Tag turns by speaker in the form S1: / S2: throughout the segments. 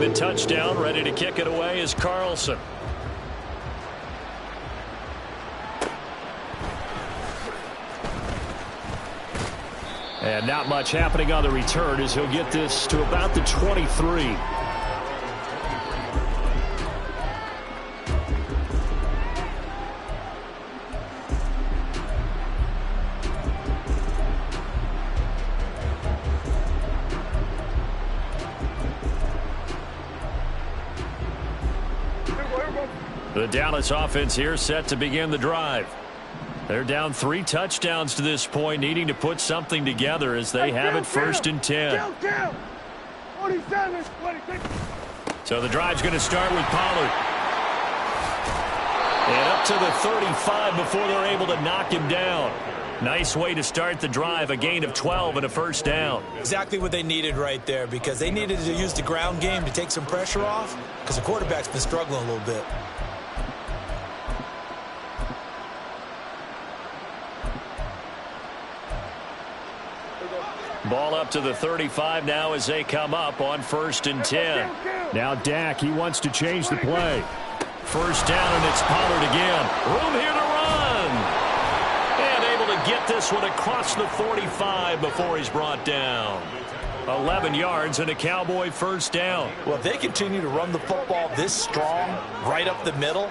S1: the touchdown. Ready to kick it away is Carlson. And not much happening on the return as he'll get this to about the 23. The Dallas offense here set to begin the drive. They're down 3 touchdowns to this point, needing to put something together as they have it 1st and 10. So the drive's going to start with Pollard. And up to the 35 before they're able to knock him down. Nice way to start the drive, a gain of 12 and a 1st down.
S2: Exactly what they needed right there, because they needed to use the ground game to take some pressure off, because the quarterback's been struggling a little bit.
S1: Ball up to the 35 now as they come up on 1st and 10. Now Dak, he wants to change the play. 1st down, and it's Pollard again. Room here to run. And able to get this one across the 45 before he's brought down. 11 yards and a Cowboy 1st down.
S2: Well, if they continue to run the football this strong, right up the middle,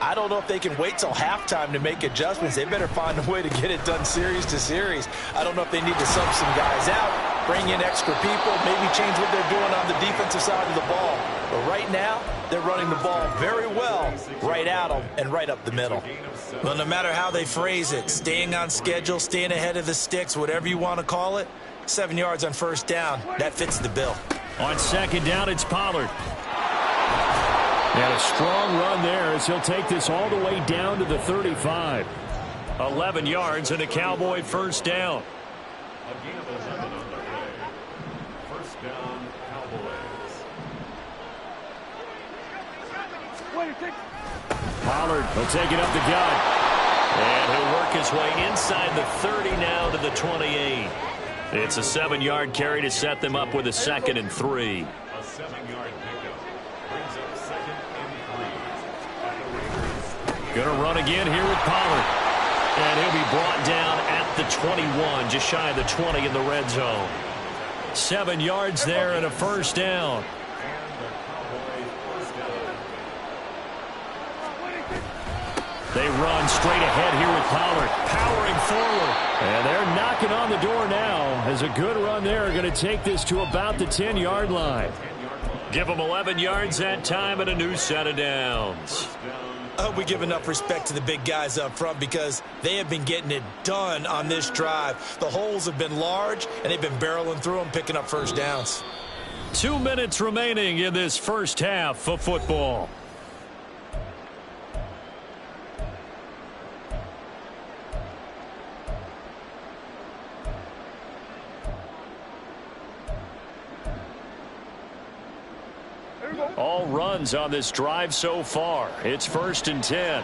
S2: I don't know if they can wait till halftime to make adjustments. They better find a way to get it done series to series. I don't know if they need to sub some guys out, bring in extra people, maybe change what they're doing on the defensive side of the ball. But right now, they're running the ball very well right at them and right up the middle. Well, no matter how they phrase it, staying on schedule, staying ahead of the sticks, whatever you want to call it, 7 yards on 1st down, that fits the bill.
S1: On 2nd down, it's Pollard. And a strong run there as he'll take this all the way down to the 35. 11 yards and a Cowboy 1st down.
S3: First down, Cowboys.
S1: Pollard will take it up the gut. And he'll work his way inside the 30 now to the 28. It's a 7-yard carry to set them up with a 2nd and 3.
S3: A 7-yard pickup brings up 2nd and 3.
S1: Going to run again here with Pollard. And he'll be brought down at the 21, just shy of the 20 in the red zone. 7 yards there and a 1st down. They run straight ahead here with Pollard, powering forward. And they're knocking on the door now as a good run there going to take this to about the 10-yard line. Give them 11 yards that time and a new set of downs.
S2: I hope we give enough respect to the big guys up front, because they have been getting it done on this drive. The holes have been large, and they've been barreling through them, picking up 1st downs.
S1: 2 minutes remaining in this 1st half of football. All runs on this drive so far. It's 1st and 10.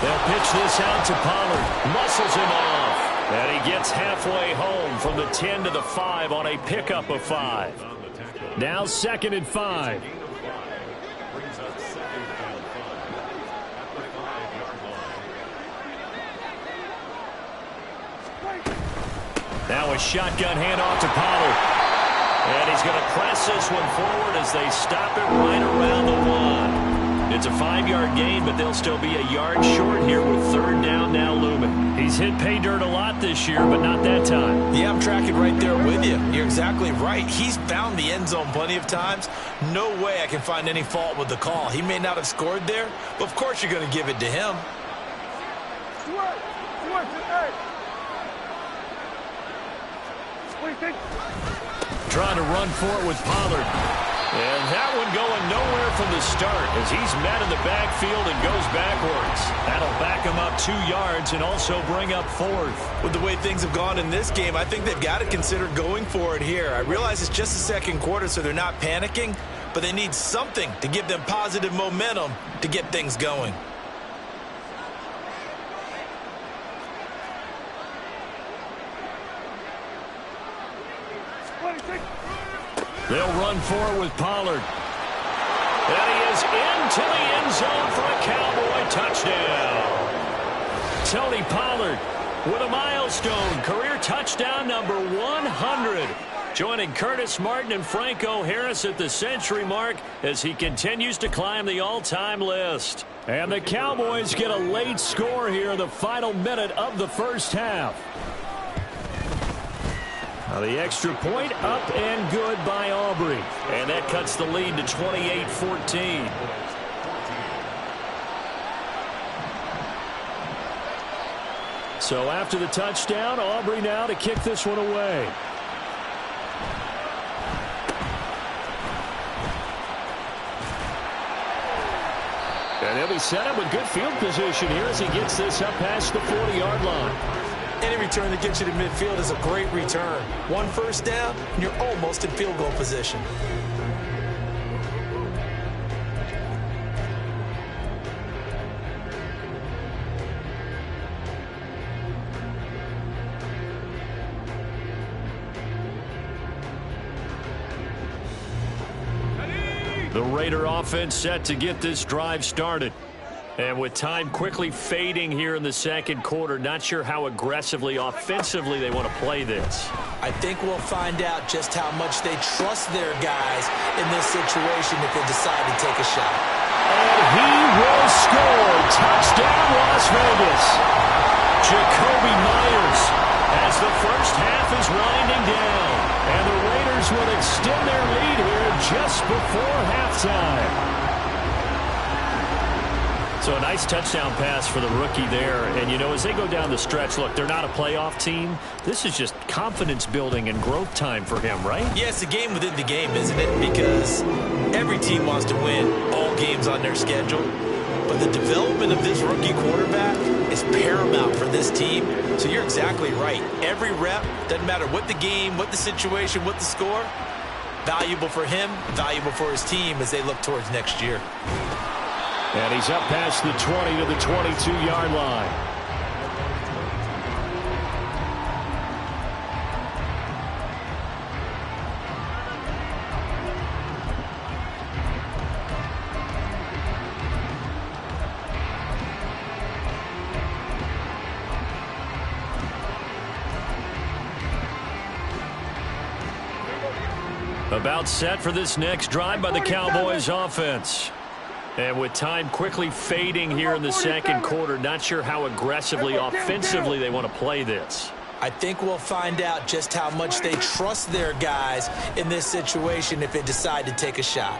S1: They'll pitch this out to Pollard. Muscles him off. And he gets halfway home from the 10 to the 5 on a pickup of 5. Now 2nd and 5. Now a shotgun handoff to Pollard. And he's going to press this one forward as they stop it right around the 1. It's a 5-yard gain, but they'll still be a yard short here with 3rd down now looming. He's hit pay dirt a lot this year, but not that time.
S2: Yeah, I'm tracking right there with you. You're exactly right. He's found the end zone plenty of times. No way I can find any fault with the call. He may not have scored there, but of course you're going to give it to him.
S1: Trying to run for it with Pollard. And that one going nowhere from the start as he's met in the backfield and goes backwards. That'll back him up 2 yards and also bring up 4th.
S2: With the way things have gone in this game, I think they've got to consider going for it here. I realize it's just the 2nd quarter, so they're not panicking, but they need something to give them positive momentum to get things going.
S1: They'll run for it with Pollard. And he is into the end zone for a Cowboy touchdown. Tony Pollard with a milestone career touchdown number 100. Joining Curtis Martin and Franco Harris at the century mark as he continues to climb the all-time list. And the Cowboys get a late score here in the final minute of the first half. Now the extra point up and good by Aubrey. And that cuts the lead to 28-14. So after the touchdown, Aubrey now to kick this one away. And he'll be set up with good field position here as he gets this up past the 40-yard line.
S2: Any return that gets you to midfield is a great return. One first down, and you're almost in field goal position.
S1: The Raider offense set to get this drive started. And with time quickly fading here in the second quarter, not sure how aggressively, offensively they want to play this.
S2: I think we'll find out just how much they trust their guys in this situation if they decide to take a shot.
S1: And he will score. Touchdown, Las Vegas. Jacoby Myers as the first half is winding down. And the Raiders will extend their lead here just before halftime. So a nice touchdown pass for the rookie there. And, you know, as they go down the stretch, look, they're not a playoff team. This is just confidence building and growth time for him, right?
S2: Yeah, it's a game within the game, isn't it? Because every team wants to win all games on their schedule. But the development of this rookie quarterback is paramount for this team. So you're exactly right. Every rep, doesn't matter what the game, what the situation, what the score, valuable for him, valuable for his team as they look towards next year.
S1: And he's up past the 20 to the 22-yard line. About set for this next drive by the Cowboys offense. And with time quickly fading here in the second quarter, not sure how aggressively, offensively they want to play this.
S2: I think we'll find out just how much they trust their guys in this situation if they decide to take a shot.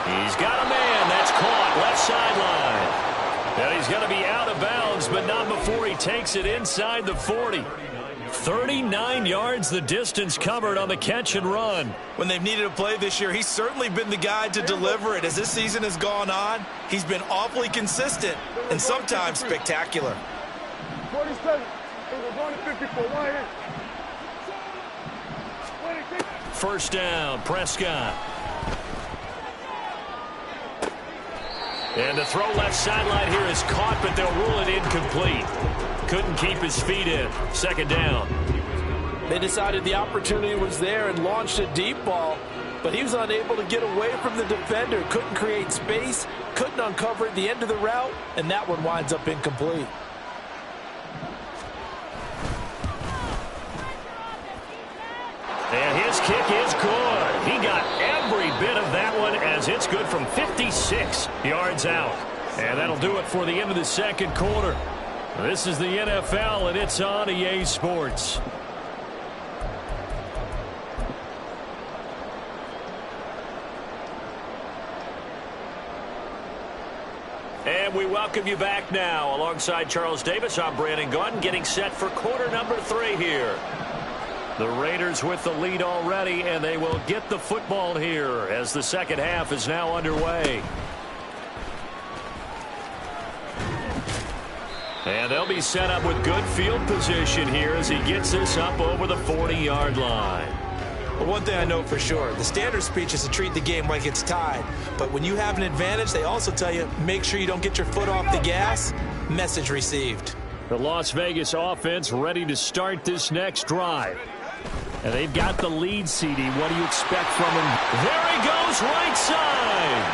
S1: He's got a man. That's caught. Left sideline. And he's going to be out of bounds, but not before he takes it inside the 40. 39 yards the distance covered on the catch and run.
S2: When they've needed a play this year, he's certainly been the guy to deliver it. As this season has gone on, he's been awfully consistent and sometimes spectacular.
S4: 47. We're going to 54.
S1: First down, Prescott. And the throw left sideline here is caught, but they'll rule it incomplete. Couldn't keep his feet in. Second down.
S5: They decided the opportunity was there and launched a deep ball, but he was unable to get away from the defender. Couldn't create space, couldn't uncover at the end of the route, and that one winds up incomplete.
S1: And his kick is good. He got every bit of that one as it's good from 56 yards out. And that'll do it for the end of the second quarter. This is the NFL, and it's on EA Sports. And we welcome you back now. Alongside Charles Davis, I'm Brandon Gaudin, getting set for quarter number 3 here. The Raiders with the lead already, and they will get the football here as the second half is now underway. And they'll be set up with good field position here as he gets this up over the 40-yard line.
S2: Well, one thing I know for sure, the standard speech is to treat the game like it's tied. But when you have an advantage, they also tell you, make sure you don't get your foot off the gas. Message received.
S1: The Las Vegas offense ready to start this next drive. And they've got the lead, CD. What do you expect from him? There he goes, right side.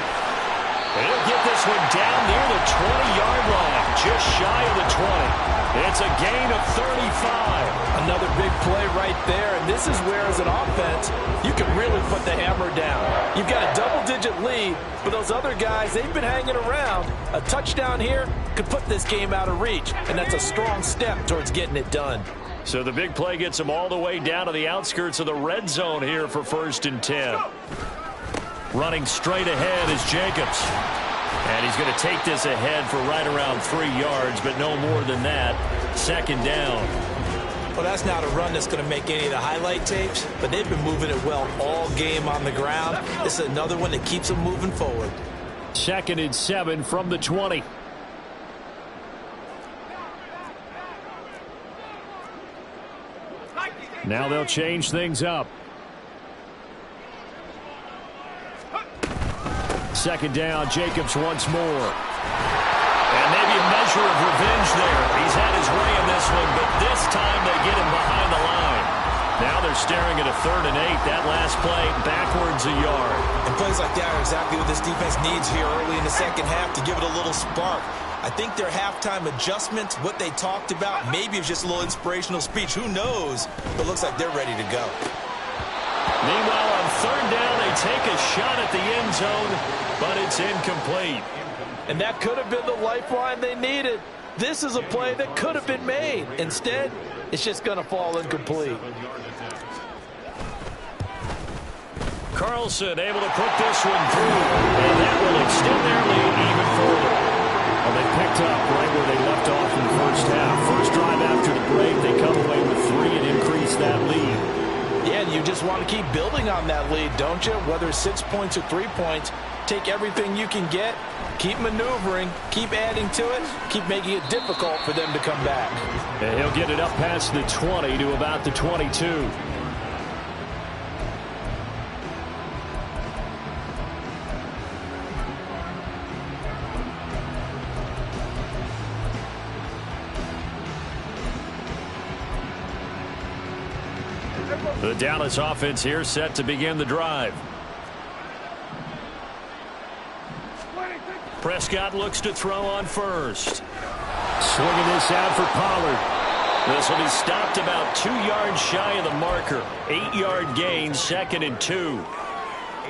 S1: And he'll get this one down near the 20-yard line, just shy of the 20. It's a gain of 35.
S5: Another big play right there, and this is where, as an offense, you can really put the hammer down. You've got a double-digit lead, but those other guys, they've been hanging around. A touchdown here could put this game out of reach, and that's a strong step towards getting it done.
S1: So the big play gets him all the way down to the outskirts of the red zone here for 1st and 10. Running straight ahead is Jacobs. And he's going to take this ahead for right around 3 yards, but no more than that. 2nd down.
S2: Well, that's not a run that's going to make any of the highlight tapes, but they've been moving it well all game on the ground. This is another one that keeps them moving forward.
S1: 2nd and 7 from the 20. Now they'll change things up. 2nd down, Jacobs once more. And maybe a measure of revenge there. He's had his way in this one, but this time they get him behind the line. Now they're staring at a 3rd and 8. That last play, backwards a yard.
S2: And plays like that are exactly what this defense needs here early in the second half to give it a little spark. I think their halftime adjustments, what they talked about, maybe it's just a little inspirational speech. Who knows? But it looks like they're ready to go.
S1: Meanwhile, on 3rd down, they take a shot at the end zone, but it's incomplete.
S5: And that could have been the lifeline they needed. This is a play that could have been made. Instead, it's just going to fall incomplete.
S1: Carlson able to put this one through, and that will extend their lead even further. Well, they picked up right where they left off in the first half. First drive after the break, they come away with 3 and increase that lead.
S5: Yeah, and you just want to keep building on that lead, don't you? Whether it's 6 points or 3 points, take everything you can get, keep maneuvering, keep adding to it, keep making it difficult for them to come back.
S1: And he'll get it up past the 20 to about the 22. The Dallas offense here set to begin the drive. Prescott looks to throw on first. Swinging this out for Pollard. This will be stopped about 2 yards shy of the marker. 8-yard gain, 2nd and 2.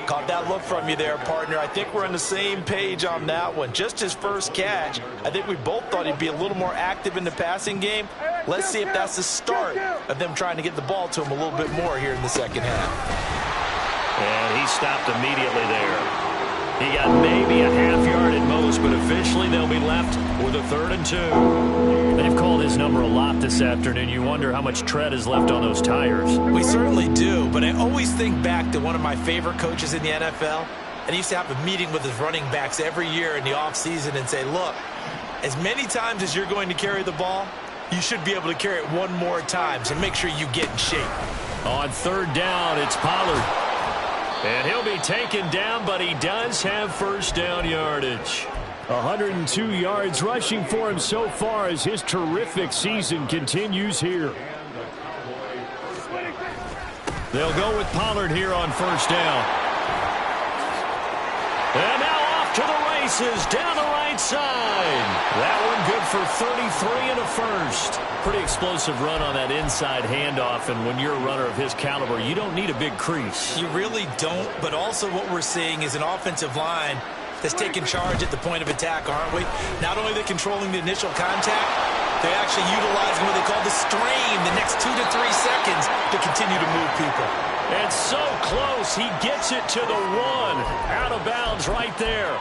S2: Caught that look from you there, partner. I think we're on the same page on that one. Just his first catch. I think we both thought he'd be a little more active in the passing game. Let's see if that's the start of them trying to get the ball to him a little bit more here in the second half.
S1: And he stopped immediately there. He got maybe a half yard at most, but officially they'll be left with a 3rd and 2. They've called his number a lot this afternoon. You wonder how much tread is left on those tires.
S2: We certainly do, but I always think back to one of my favorite coaches in the NFL, and he used to have a meeting with his running backs every year in the offseason and say, look, as many times as you're going to carry the ball, you should be able to carry it one more time, so make sure you get in shape.
S1: On 3rd down, it's Pollard. And he'll be taken down, but he does have first down yardage. 102 yards rushing for him so far as his terrific season continues here. They'll go with Pollard here on 1st down. And now off to the races down the right side. That one good for 33 and a first. Pretty explosive run on that inside handoff, and when you're a runner of his caliber, you don't need a big crease.
S2: You really don't, but also what we're seeing is an offensive line that's taking charge at the point of attack, aren't we? Not only are they controlling the initial contact, they're actually utilizing what they call the strain the next 2 to 3 seconds to continue to move people.
S1: And so close, he gets it to the 1. Out of bounds right there.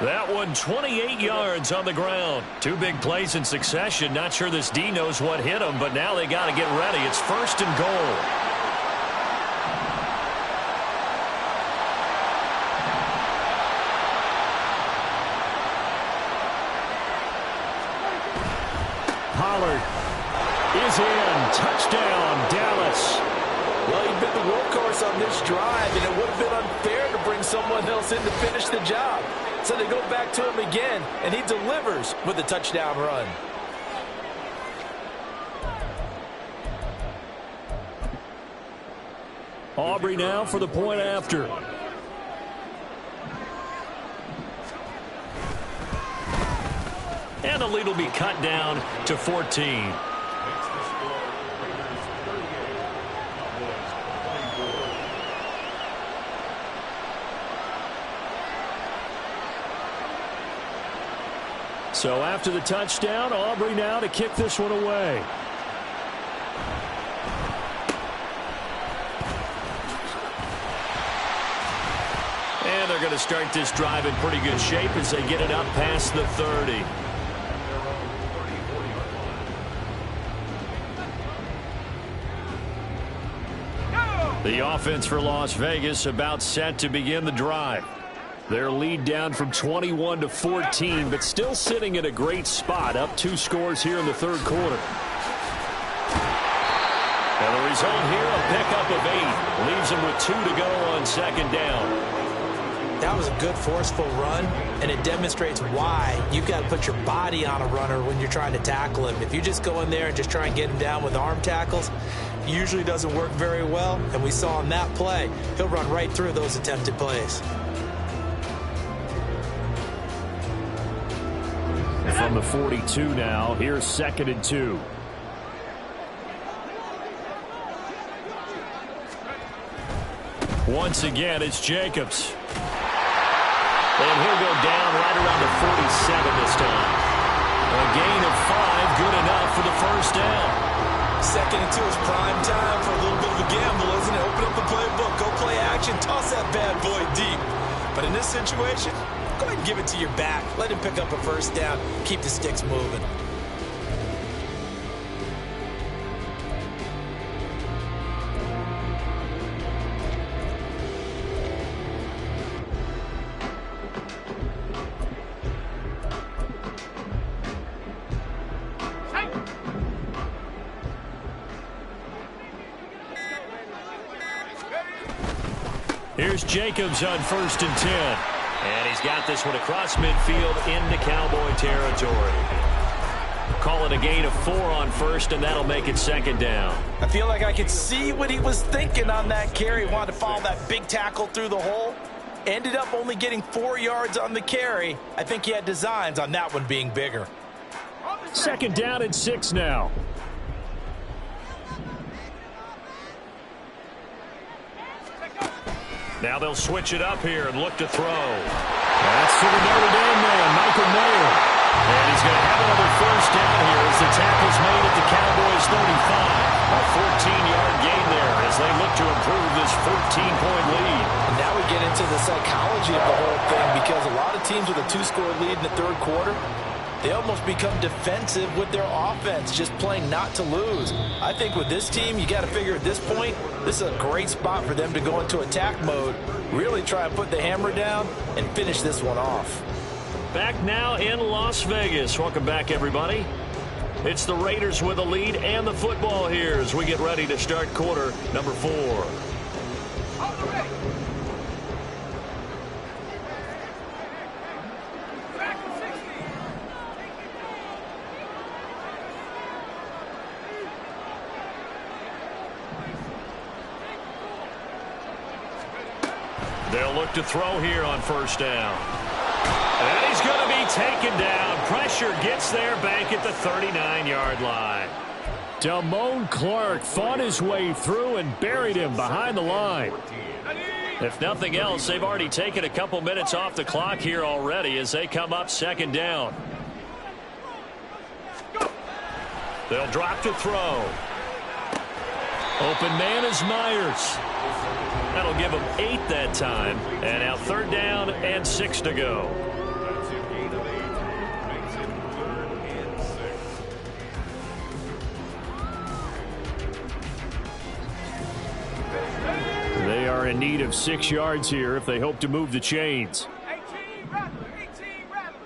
S1: That one 28 yards on the ground. 2 big plays in succession. Not sure this D knows what hit him, but now they got to get ready. It's 1st and goal. Pollard is in. Touchdown, Dallas.
S5: Well, he's been the workhorse on this drive, and it would have been unfair to bring someone else in to finish the job. So they go back to him again, and he delivers with a touchdown run.
S1: Aubrey now for the point after. And the lead will be cut down to 14. So after the touchdown, Aubrey now to kick this one away. And they're going to start this drive in pretty good shape as they get it up past the 30. The offense for Las Vegas about set to begin the drive. Their lead down from 21 to 14, but still sitting at a great spot, up 2 scores here in the third quarter. And the result here, a pickup of 8. Leaves them with 2 to go on second down.
S5: That was a good, forceful run, and it demonstrates why you've got to put your body on a runner when you're trying to tackle him. If you just go in there and just try and get him down with arm tackles, it usually doesn't work very well, and we saw in that play, he'll run right through those attempted plays.
S1: From the 42 now, here's 2nd and 2. Once again, it's Jacobs. And he'll go down right around the 47 this time. A gain of 5, good enough for the first down.
S5: 2nd and 2 is prime time for a little bit of a gamble, isn't it? Open up the playbook, go play action, toss that bad boy deep. But in this situation, go ahead and give it to your back. Let him pick up a first down. Keep the sticks moving.
S1: Here's Jacobs on 1st and 10. And he's got this one across midfield into Cowboy territory. Call it a gain of 4 on 1st, and that'll make it 2nd down.
S5: I feel like I could see what he was thinking on that carry. He wanted to follow that big tackle through the hole. Ended up only getting 4 yards on the carry. I think he had designs on that one being bigger.
S1: 2nd down and 6 now. Now they'll switch it up here and look to throw. That's to the Notre Dame man, Michael Mayer. And he's going to have another first down here as the tackle's made at the Cowboys' 35. A 14-yard gain there as they look to improve this 14-point lead.
S5: And now we get into the psychology of the whole thing, because a lot of teams with a 2-score lead in the third quarter, they almost become defensive with their offense, just playing not to lose. I think with this team, you got to figure at this point, this is a great spot for them to go into attack mode, really try and put the hammer down and finish this one off.
S1: Back now in Las Vegas. Welcome back, everybody. It's the Raiders with a lead and the football here as we get ready to start quarter number 4. They'll look to throw here on 1st down. And he's going to be taken down. Pressure gets there back at the 39-yard line. Damone Clark fought his way through and buried him behind the line. If nothing else, they've already taken a couple minutes off the clock here already as they come up 2nd down. They'll drop to throw. Open man is Myers. That'll give them 8 that time. And now 3rd down and 6 to go.
S3: That's a gain of 8. Makes it 3rd and 6.
S1: They are in need of 6 yards here if they hope to move the chains.
S4: 18 Rattler, 18 Rattler.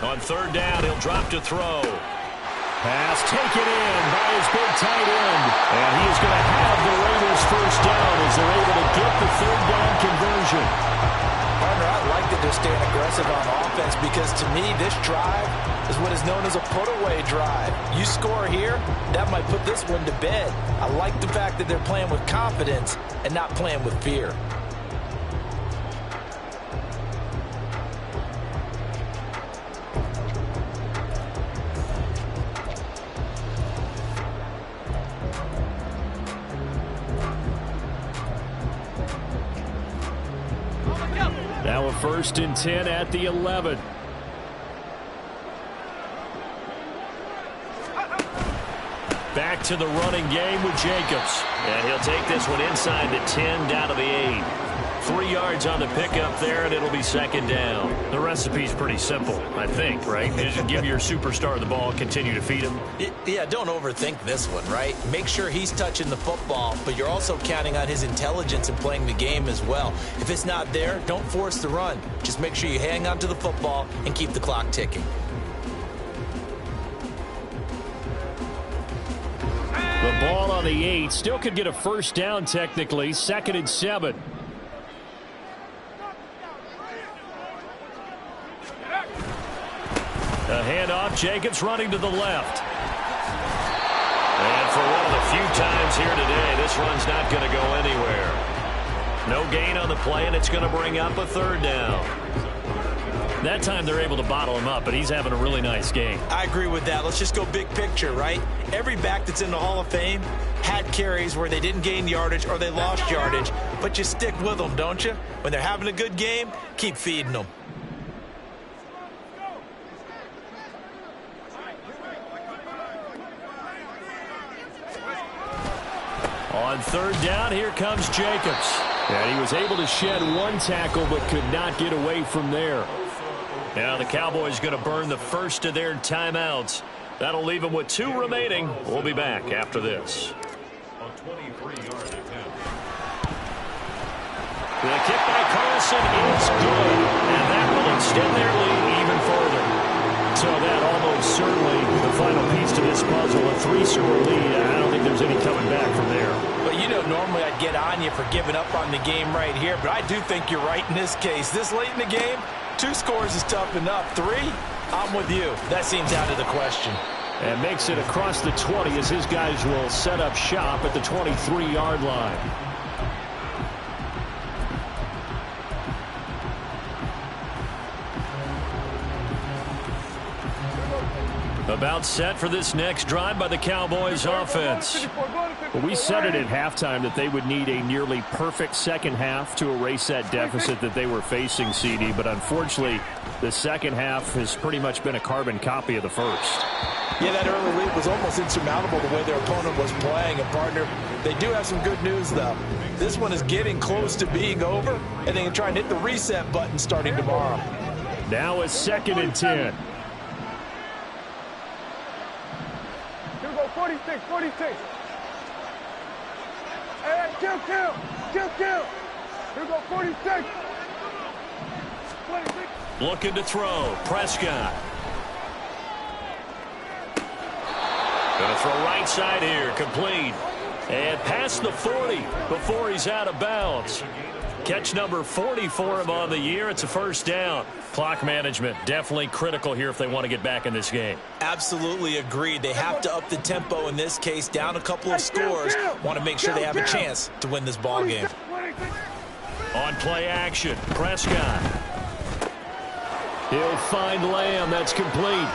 S1: On 3rd down, he'll drop to throw. Pass taken in by his big tight end. And he is going to have the Raiders' first down as they're able to get the 3rd down conversion.
S5: Partner, I like the they're staying aggressive on offense because, to me, this drive is what is known as a put-away drive. You score here, that might put this one to bed. I like the fact that they're playing with confidence and not playing with fear.
S1: Now a 1st and 10 at the 11. Back to the running game with Jacobs.
S6: And he'll take this one inside the 10 down to the 8. 3 yards on the pickup there, and it'll be 2nd down.
S1: The recipe's pretty simple, I think, right? Just give your superstar the ball, continue to feed him.
S2: Yeah, don't overthink this one, right? Make sure he's touching the football, but you're also counting on his intelligence in playing the game as well. If it's not there, don't force the run. Just make sure you hang on to the football and keep the clock ticking.
S1: The ball on the 8. Still could get a 1st down technically. 2nd and 7. A handoff. Jacobs running to the left.
S6: And for one of the few times here today, this run's not going to go anywhere. No gain on the play, and it's going to bring up a 3rd down.
S1: That time they're able to bottle him up, but he's having a really nice game.
S2: I agree with that. Let's just go big picture, right? Every back that's in the Hall of Fame had carries where they didn't gain yardage or they lost yardage, but you stick with them, don't you? When they're having a good game, keep feeding them.
S1: On 3rd down, here comes Jacobs. And he was able to shed 1 tackle but could not get away from there.
S6: Now the Cowboys going to burn the first of their timeouts. That'll leave them with 2 remaining. We'll be back after this.
S3: A 23-yard attempt.
S1: The kick by Carlson is good, and that will extend their lead even further. So that almost certainly the final piece to this puzzle, a 3-score lead. I don't think there's any coming back from there.
S5: But, you know, normally I'd get on you for giving up on the game right here, but I do think you're right in this case. This late in the game, 2 scores is tough enough. 3, I'm with you. That seems out of the question.
S1: And makes it across the 20 as his guys will set up shop at the 23-yard line. About set for this next drive by the Cowboys offense. Well, we said it at halftime that they would need a nearly perfect second half to erase that deficit that they were facing, CD. But unfortunately, the second half has pretty much been a carbon copy of the first.
S5: Yeah, that early lead was almost insurmountable the way their opponent was playing. And, partner, they do have some good news, though. This one is getting close to being over, and they can try and hit the reset button starting tomorrow.
S1: Now a 2nd and 10.
S4: 46, 46. Hey, kill. Here we go, 46. 26.
S1: Looking to throw. Prescott. Going to throw right side here. Complete. And past the 40 before he's out of bounds. Catch number 40 for him on the year. It's a 1st down. Clock management definitely critical here if they want to get back in this game.
S2: Absolutely agreed. They have to up the tempo in this case, down a couple of scores. Want to make sure they have a chance to win this ball game.
S1: On play action, Prescott. He'll find Lamb. That's complete.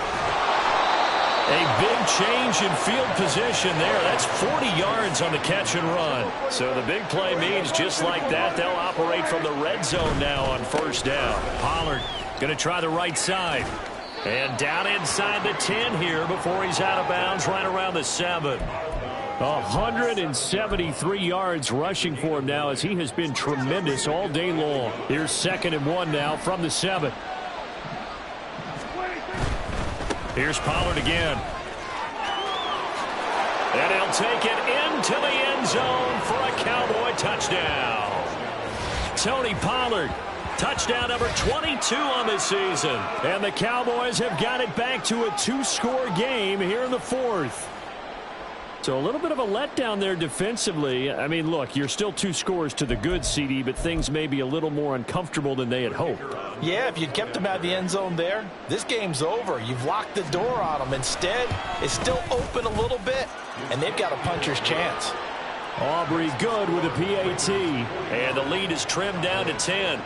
S1: A big change in field position there. That's 40 yards on the catch and run. So the big play means just like that, they'll operate from the red zone now on 1st down. Pollard going to try the right side. And down inside the 10 here before he's out of bounds right around the 7. 173 yards rushing for him now as he has been tremendous all day long. Here's 2nd and 1 now from the 7. Here's Pollard again. And he'll take it into the end zone for a Cowboy touchdown. Tony Pollard, touchdown number 22 on this season. And the Cowboys have got it back to a 2-score game here in the 4th. So a little bit of a letdown there defensively. I mean, look, you're still 2 scores to the good, CD, but things may be a little more uncomfortable than they had hoped.
S2: Yeah, if you'd kept them out of the end zone there, this game's over. You've locked the door on them. Instead, it's still open a little bit, and they've got a puncher's chance.
S1: Aubrey good with a PAT.
S6: And the lead is trimmed down to 10.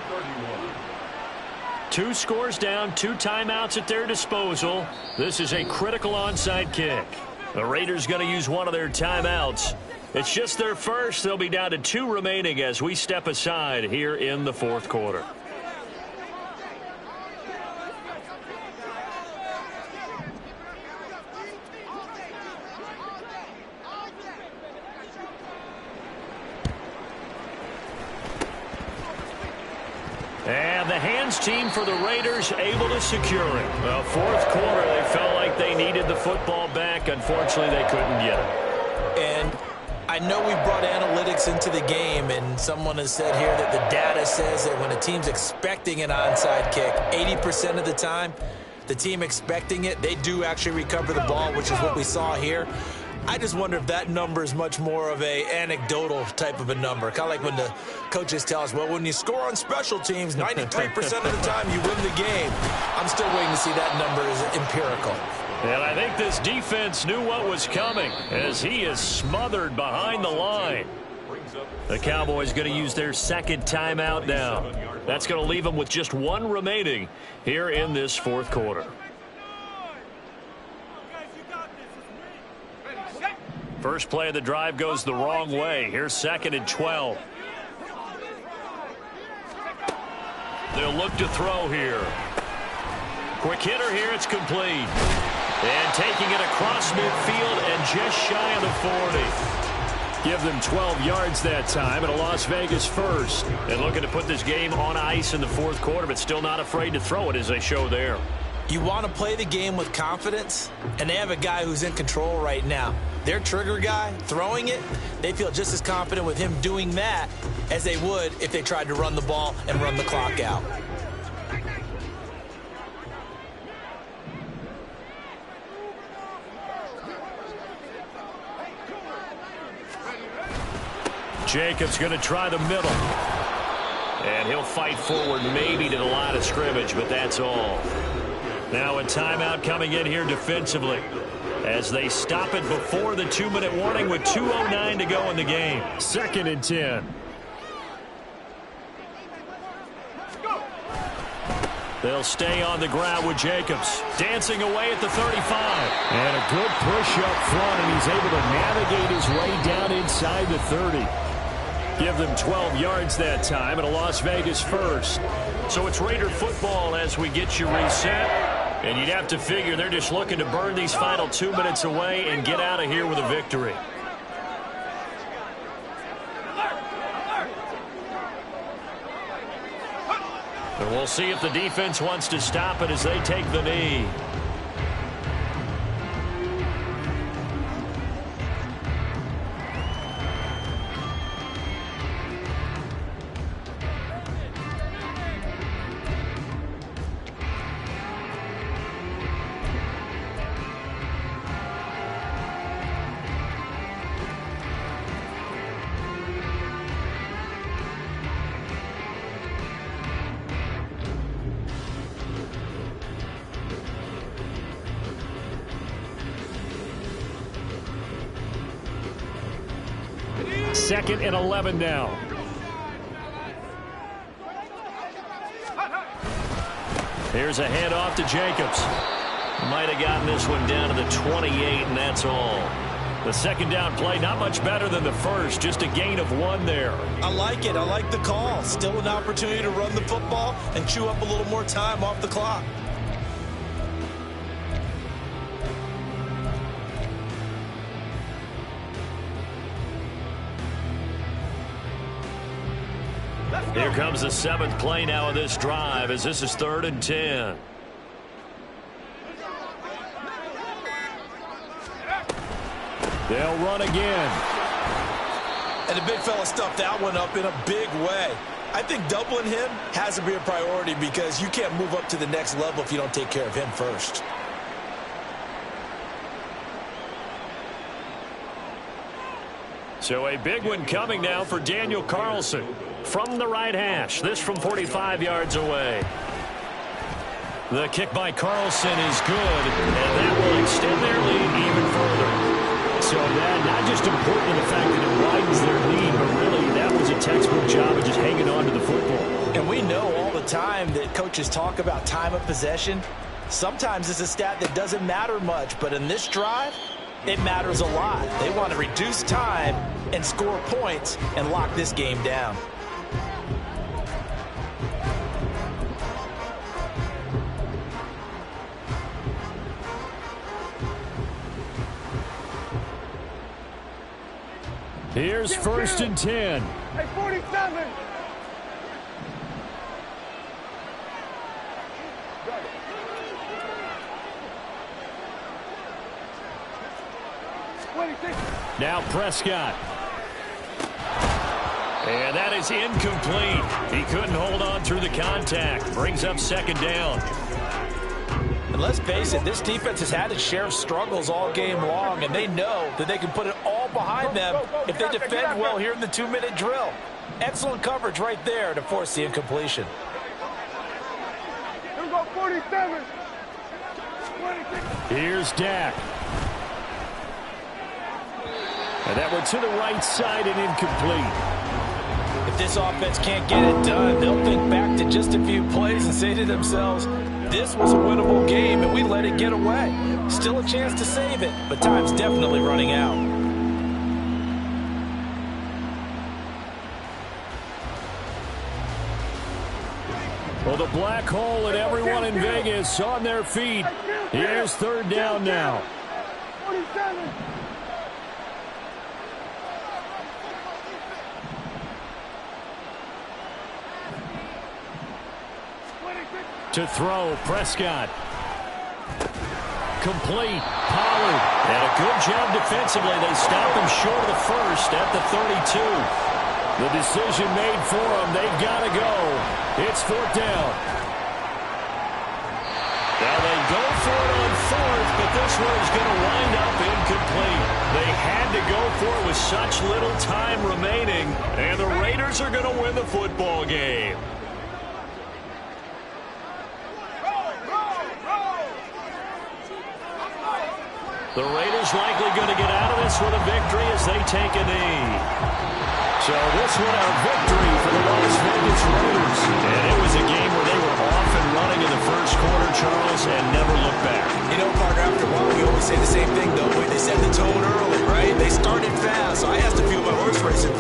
S6: 2 scores down, 2 timeouts at their disposal. This is a critical onside kick. The Raiders going to use one of their timeouts. It's just their first. They'll be down to 2 remaining as we step aside here in the 4th quarter. And the hands team for the Raiders able to secure it. Well, 4th quarter, they felt like they needed the football back. Unfortunately, they couldn't get it.
S2: And I know we brought analytics into the game, and someone has said here that the data says that when a team's expecting an onside kick, 80% of the time, the team expecting it, they do actually recover the ball, which is what we saw here. I just wonder if that number is much more of a anecdotal type of a number. Kind of like when the coaches tell us, well, when you score on special teams, 93% of the time you win the game. I'm still waiting to see that number is empirical.
S6: And I think this defense knew what was coming as he is smothered behind the line. The Cowboys going to use their 2nd timeout now. That's going to leave them with just 1 remaining here in this 4th quarter. First play of the drive goes the wrong way. Here's 2nd and 12. They'll look to throw here. Quick hitter here. It's complete. And taking it across midfield and just shy of the 40.
S1: Give them 12 yards that time and a Las Vegas first.
S6: And looking to put this game on ice in the 4th quarter, but still not afraid to throw it as they show there.
S2: You want to play the game with confidence, and they have a guy who's in control right now. Their trigger guy throwing it, they feel just as confident with him doing that as they would if they tried to run the ball and run the clock out.
S6: Jacobs going to try the middle. And he'll fight forward maybe to the line of scrimmage, but that's all. Now a timeout coming in here defensively as they stop it before the 2-minute warning with 2:09 to go in the game.
S1: 2nd and 10.
S6: They'll stay on the ground with Jacobs. Dancing away at the 35.
S1: And a good push up front, and he's able to navigate his way down inside the 30. Give them 12 yards that time and a Las Vegas first.
S6: So it's Raider football as we get you reset. And you'd have to figure they're just looking to burn these final 2 minutes away and get out of here with a victory. And we'll see if the defense wants to stop it as they take the knee.
S1: Second and 11 now.
S6: Here's a handoff to Jacobs. Might have gotten this one down to the 28, and that's all. The 2nd down play, not much better than the first, just a gain of 1 there.
S2: I like it. I like the call. Still an opportunity to run the football and chew up a little more time off the clock.
S6: Here comes the 7th play now of this drive as this is 3rd and 10.
S1: They'll run again.
S2: And the big fella stuffed that one up in a big way. I think doubling him has to be a priority because you can't move up to the next level if you don't take care of him first.
S1: So a big one coming now for Daniel Carlson from the right hash. This from 45 yards away. The kick by Carlson is good, and that will extend their lead even further. So that not just important in the fact that it widens their lead, but really that was a textbook job of just hanging on to the football.
S2: And we know all the time that coaches talk about time of possession. Sometimes it's a stat that doesn't matter much, but in this drive, it matters a lot. They want to reduce time and score points and lock this game down.
S1: Here's first and 10.
S4: Hey, 47.
S1: Now Prescott. And that is incomplete. He couldn't hold on through the contact. Brings up second down.
S2: And let's face it, this defense has had its share of struggles all game long, and they know that they can put it all behind them if they defend well here in the 2-minute drill. Excellent coverage right there to force the incompletion.
S4: Here we go, 47. 26.
S1: Here's Dak. And that one to the right side and incomplete.
S2: If this offense can't get it done, they'll think back to just a few plays and say to themselves, this was a winnable game and we let it get away. Still a chance to save it, but time's definitely running out.
S1: Well, the black hole and everyone in Vegas on their feet. Here's third down now.
S4: 47.
S1: To throw, Prescott. Complete, Pollard. And a good job defensively. They stop him short of the first at the 32. The decision made for them. They've got to go. It's fourth down. Now they go for it on fourth, but this one is going to wind up incomplete. They had to go for it with such little time remaining, and the Raiders are going to win the football game. The Raiders likely going to get out of this with a victory as they take a knee. So this one a victory for the Las Vegas Raiders. And it was a game where they were off and running in the first quarter, Charles, and never looked back.
S7: You know, Parker, after a while, we always say the same thing, though. They set the tone early, right? They started fast. So I asked a few of my horse racing friends.